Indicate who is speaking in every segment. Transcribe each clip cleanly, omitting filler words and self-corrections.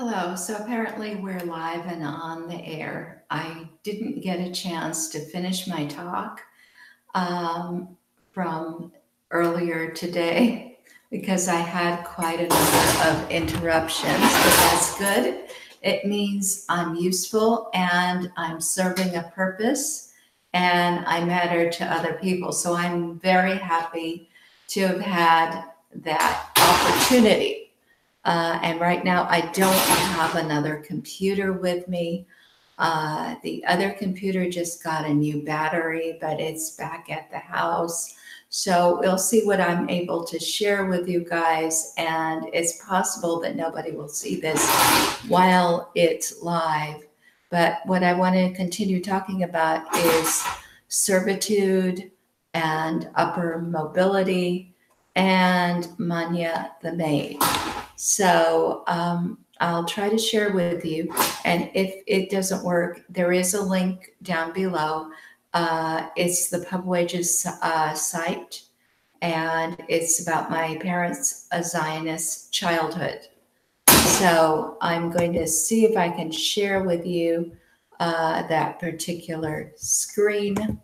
Speaker 1: Hello. So apparently we're live and on the air. I didn't get a chance to finish my talk um, from earlier today because I had quite a number of interruptions, but that's good. It means I'm useful and I'm serving a purpose and I matter to other people. So I'm very happy to have had that opportunity. And right now, I don't have another computer with me. The other computer just got a new battery, but it's back at the house. So we'll see what I'm able to share with you guys. And it's possible that nobody will see this while it's live. But what I want to continue talking about is servitude and upper mobility and Manya the Maid. So I'll try to share with you. And if it doesn't work, there is a link down below. It's the Pub Wages site, and it's about my parents' Zionist childhood. So I'm going to see if I can share with you that particular screen.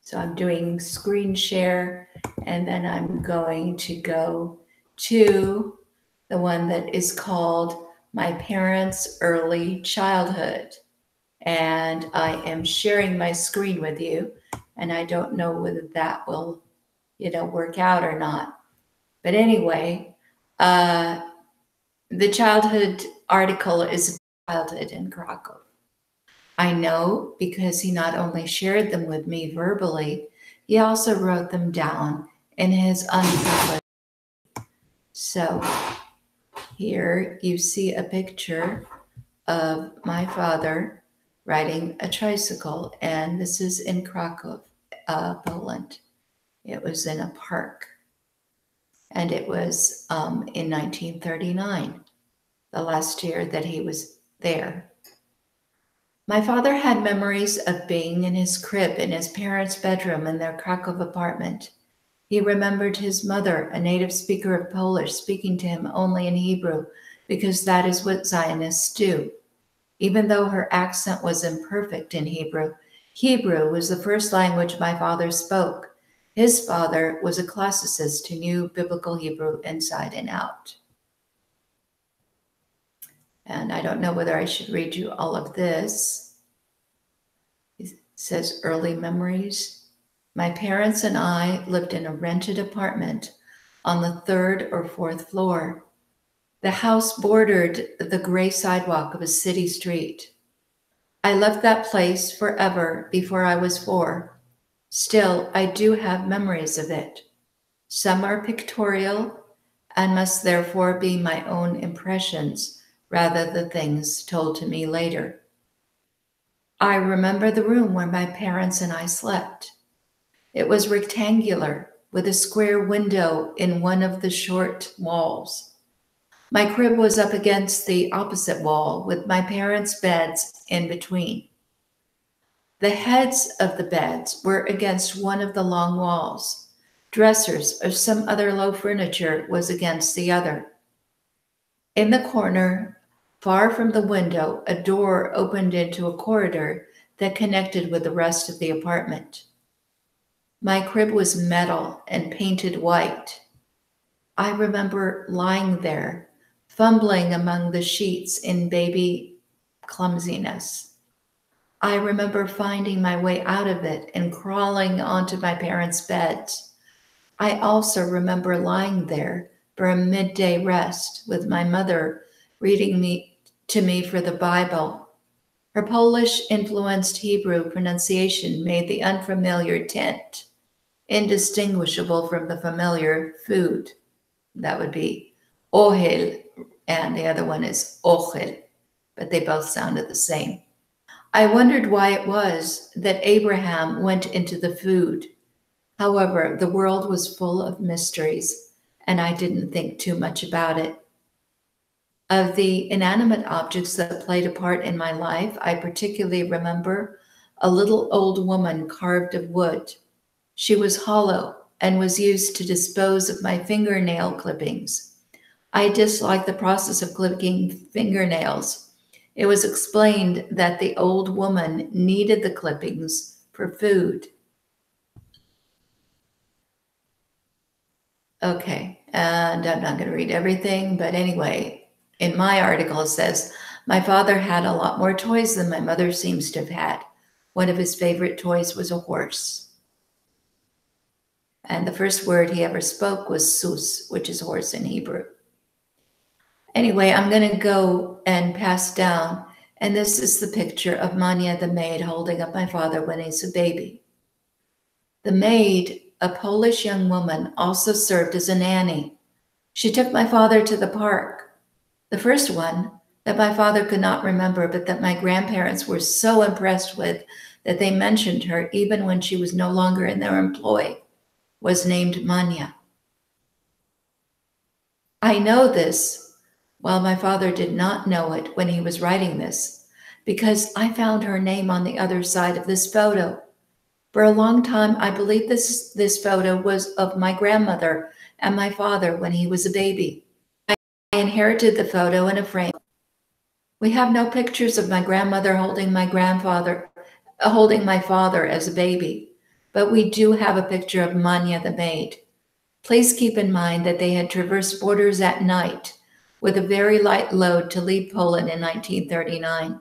Speaker 1: So I'm doing screen share, and then I'm going to go to the one that is called My Parents' Early Childhood. And I am sharing my screen with you, and I don't know whether that will, work out or not. But anyway, the childhood article is childhood in Krakow. I know because he not only shared them with me verbally, he also wrote them down in his unpublished. So here you see a picture of my father riding a tricycle, and this is in Krakow, Poland. It was in a park, and it was in 1939, the last year that he was there. My father had memories of being in his crib in his parents' bedroom in their Krakow apartment. He remembered his mother, a native speaker of Polish, speaking to him only in Hebrew, because that is what Zionists do. Even though her accent was imperfect in Hebrew, Hebrew was the first language my father spoke. His father was a classicist who knew biblical Hebrew inside and out. And I don't know whether I should read you all of this. It says early memories. My parents and I lived in a rented apartment on the 3rd or 4th floor. The house bordered the gray sidewalk of a city street. I left that place forever before I was 4. Still, I do have memories of it. Some are pictorial and must therefore be my own impressions rather than things told to me later. I remember the room where my parents and I slept. It was rectangular with a square window in one of the short walls. My crib was up against the opposite wall with my parents' beds in between. The heads of the beds were against one of the long walls. Dressers or some other low furniture was against the other. In the corner, far from the window, a door opened into a corridor that connected with the rest of the apartment. My crib was metal and painted white. I remember lying there, fumbling among the sheets in baby clumsiness. I remember finding my way out of it and crawling onto my parents' beds. I also remember lying there for a midday rest with my mother reading to me for the Bible. Her Polish-influenced Hebrew pronunciation made the unfamiliar tint indistinguishable from the familiar food. That would be ohel, and the other one is ochel, but they both sounded the same. I wondered why it was that Abraham went into the food. However, the world was full of mysteries, and I didn't think too much about it. Of the inanimate objects that played a part in my life, I particularly remember a little old woman carved of wood. She was hollow and was used to dispose of my fingernail clippings. I dislike the process of clipping fingernails. It was explained that the old woman needed the clippings for food. Okay, and I'm not going to read everything, but anyway, in my article it says, my father had a lot more toys than my mother seems to have had. One of his favorite toys was a horse. And the first word he ever spoke was sus, which is horse in Hebrew. Anyway, I'm going to go and pass down. And this is the picture of Manya the maid holding up my father when he's a baby. The maid, a Polish young woman, also served as a nanny. She took my father to the park. The first one that my father could not remember, but that my grandparents were so impressed with that they mentioned her even when she was no longer in their employ, was named Manya. I know this, while my father did not know it when he was writing this, because I found her name on the other side of this photo. For a long time, I believed this photo was of my grandmother and my father when he was a baby. I inherited the photo in a frame. We have no pictures of my grandmother holding my father as a baby, but we do have a picture of Manya the maid. Please keep in mind that they had traversed borders at night with a very light load to leave Poland in 1939.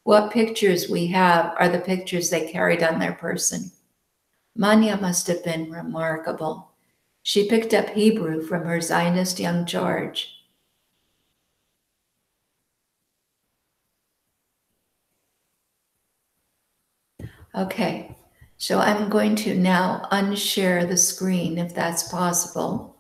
Speaker 1: What pictures we have are the pictures they carried on their person. Manya must have been remarkable. She picked up Hebrew from her Zionist young charge. Okay, so I'm going to now unshare the screen if that's possible.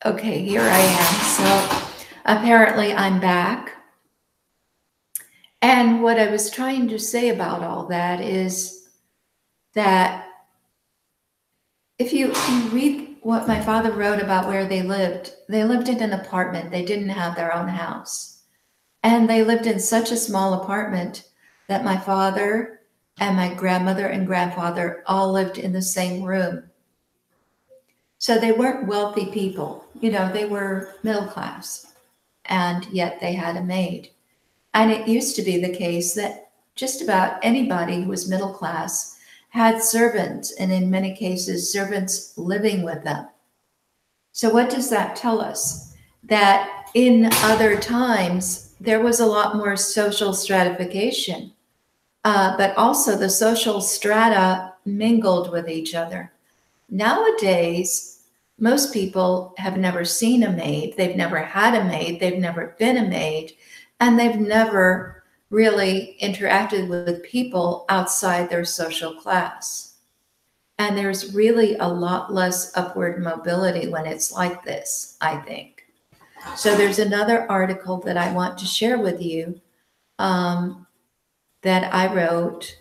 Speaker 1: Okay, here I am. So apparently I'm back. And what I was trying to say about all that is that if you read what my father wrote about where they lived in an apartment. They didn't have their own house. And they lived in such a small apartment that my father and my grandmother and grandfather all lived in the same room. So they weren't wealthy people. They were middle class, and yet they had a maid. And it used to be the case that just about anybody who was middle class had servants, and in many cases, servants living with them. So what does that tell us? That in other times, there was a lot more social stratification, but also the social strata mingled with each other. Nowadays, most people have never seen a maid. They've never had a maid. They've never been a maid. And they've never really interacted with people outside their social class. And there's really a lot less upward mobility when it's like this, I think. So there's another article that I want to share with you that I wrote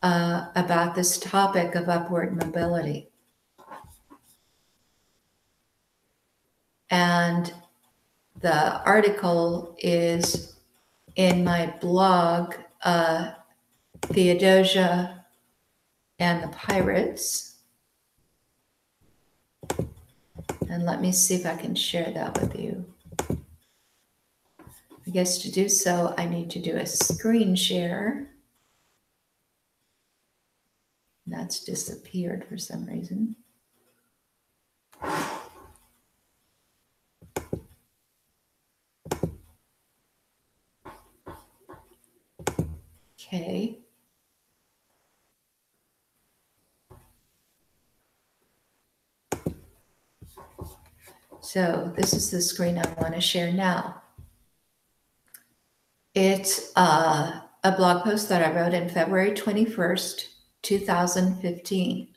Speaker 1: about this topic of upward mobility. And the article is in my blog, Theodosia and the Pirates. And let me see if I can share that with you. I guess to do so, I need to do a screen share. That's disappeared for some reason. Okay. So this is the screen I want to share now. It's a blog post that I wrote in February 21st, 2015.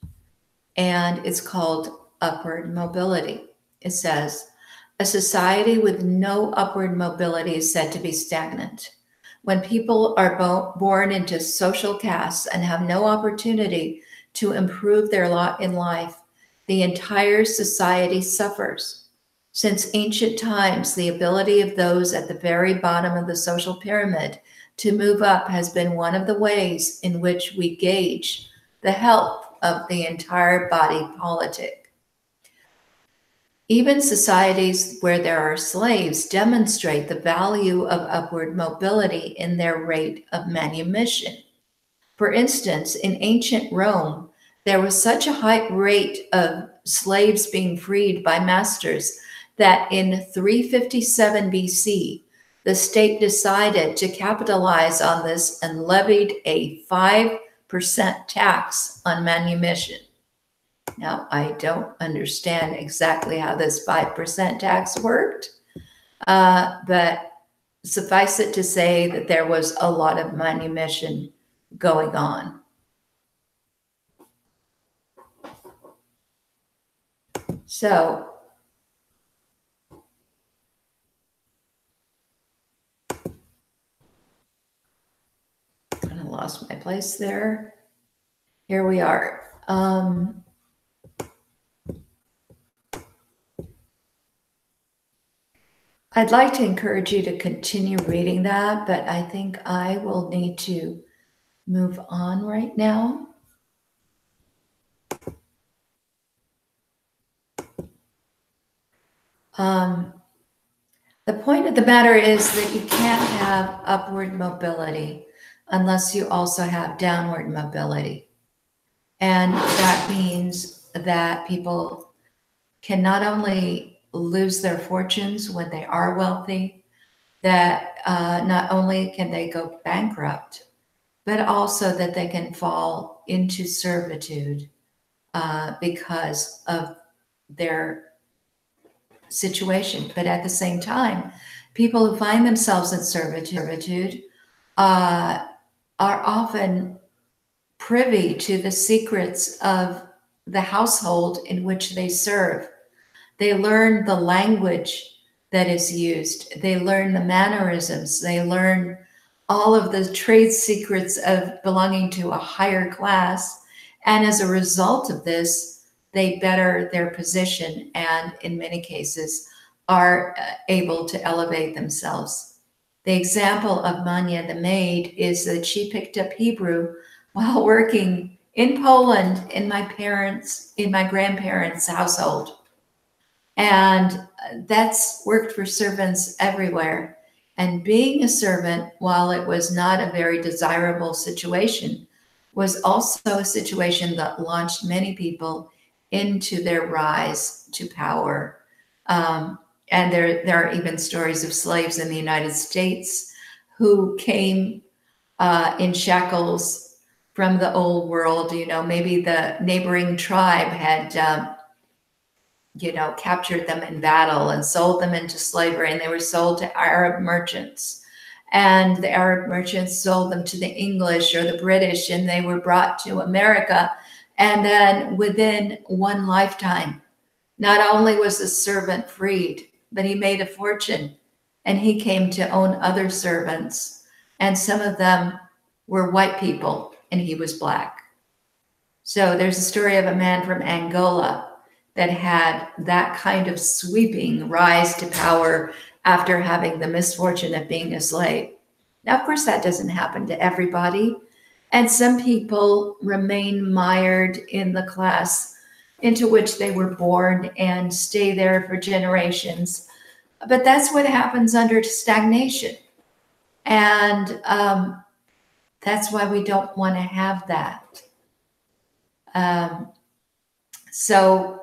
Speaker 1: And it's called Upward Mobility. It says, a society with no upward mobility is said to be stagnant. When people are born into social castes and have no opportunity to improve their lot in life, the entire society suffers. Since ancient times, the ability of those at the very bottom of the social pyramid to move up has been one of the ways in which we gauge the health of the entire body politic. Even societies where there are slaves demonstrate the value of upward mobility in their rate of manumission. For instance, in ancient Rome, there was such a high rate of slaves being freed by masters that in 357 BC, the state decided to capitalize on this and levied a 5% tax on manumission. Now, I don't understand exactly how this 5% tax worked, but suffice it to say that there was a lot of manumission going on. So, I kind of lost my place there. Here we are. I'd like to encourage you to continue reading that, but I think I will need to move on right now. The point of the matter is that you can't have upward mobility unless you also have downward mobility. And that means that people can not only lose their fortunes when they are wealthy, that not only can they go bankrupt, but also that they can fall into servitude because of their situation. But at the same time, people who find themselves in servitude are often privy to the secrets of the household in which they serve. They learn the language that is used. They learn the mannerisms. They learn all of the trade secrets of belonging to a higher class. And as a result of this, they better their position and in many cases are able to elevate themselves. The example of Manya the Maid is that she picked up Hebrew while working in Poland in my grandparents' household. And that's worked for servants everywhere. And being a servant, while it was not a very desirable situation, was also a situation that launched many people into their rise to power. And there are even stories of slaves in the United States who came in shackles from the old world. You know, maybe the neighboring tribe had captured them in battle and sold them into slavery, and they were sold to Arab merchants. And the Arab merchants sold them to the English or the British, and they were brought to America. And then within one lifetime, not only was the servant freed, but he made a fortune, and he came to own other servants. And some of them were white people, and he was black. So there's a story of a man from Angola that had that kind of sweeping rise to power after having the misfortune of being a slave. Now, of course, that doesn't happen to everybody. And some people remain mired in the class into which they were born and stay there for generations. But that's what happens under stagnation. And that's why we don't want to have that. So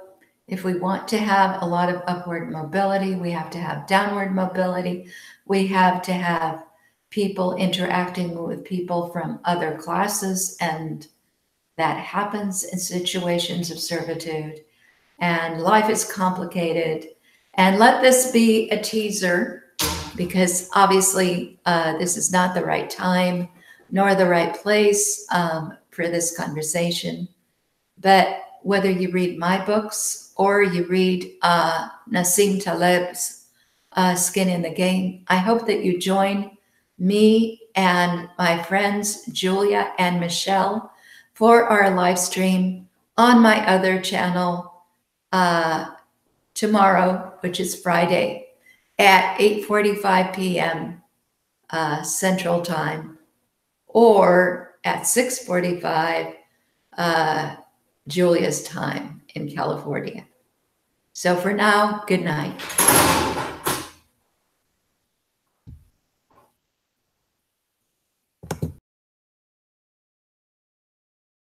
Speaker 1: if we want to have a lot of upward mobility, we have to have downward mobility. We have to have people interacting with people from other classes, and that happens in situations of servitude. And life is complicated. And let this be a teaser, because obviously this is not the right time nor the right place for this conversation. But whether you read my books or you read Nassim Taleb's Skin in the Game, I hope that you join me and my friends Julia and Michelle for our live stream on my other channel tomorrow, which is Friday, at 8:45 p.m. Central Time, or at 6:45 Julia's time in California. So for now, good night.